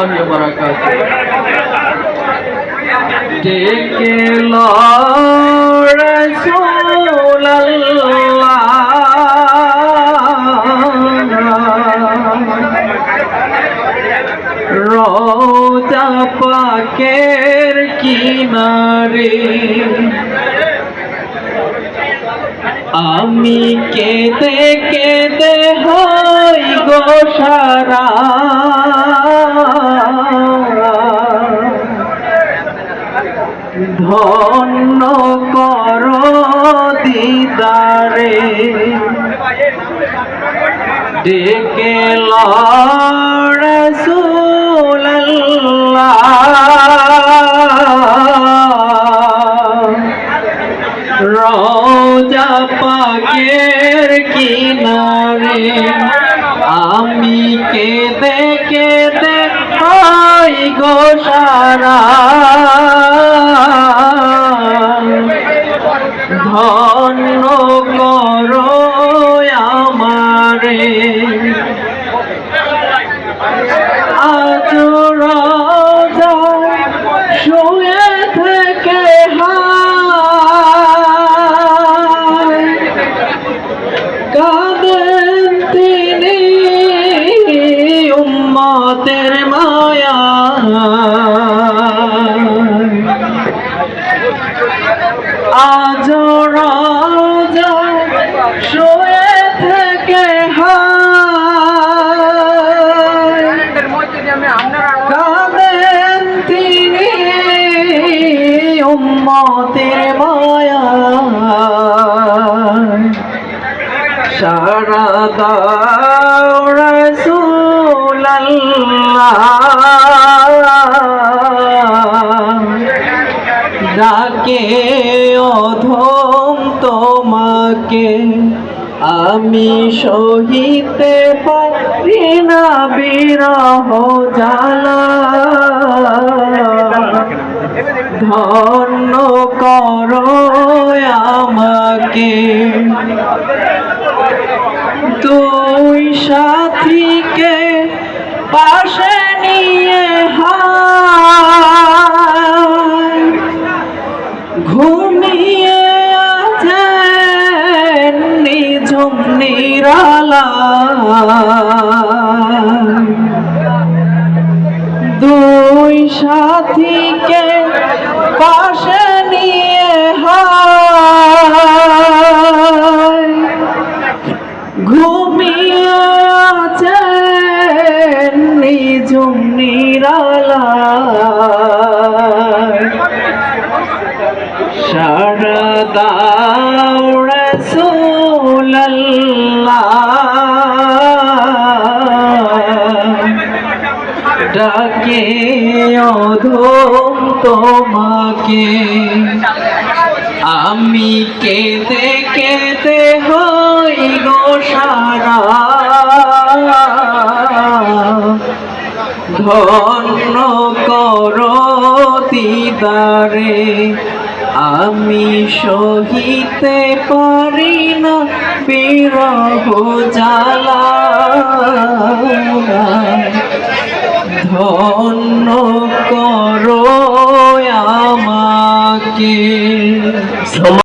ওয়া বারাকাতুহু। ডেকে লো রাসূলুল্লাহ, রওজা পাকের কিনারে আমি কেঁদে কেঁদে হই গো সারা। ধন্য কর দিদারে, ডেকে লো রাসূলুল্লাহ, রওজা পাকের কিনারে আমি কেঁদে কেঁদে হই গো সারা। ধন্য করো আমারে, আজ রওজা শুয়ে থেকে কাঁদেন তিনি উম্মতের মায়া। আজ রওজা শুয়ে থেকে কাঁদেন তিনি উম্মতের মায়া। সারা দাও রাসূলুল্লাহ, ডাকে অধম তোমাকে আমি সহিতে পারি না বিরহ জ্বালা। ধন্য করো আমাকে, দুই সাথীকে পাশে নিয়ে ঘুমিয়ে আছেন নিঝুম নিরালায়। দুই সাথীকে পাশে নিয়ে ঘুমিয়ে আছেন নিঝুম নিরালায়। সারা দাও রাসূলুল্লাহ, ডাকে অধম তোমাকে আমি কেঁদে কেঁদে হই গো সারা। ধন্য করো দিদারে আমি সহিতে পারি না বিরহ জ্বালা। ধন্য করো আমাকে।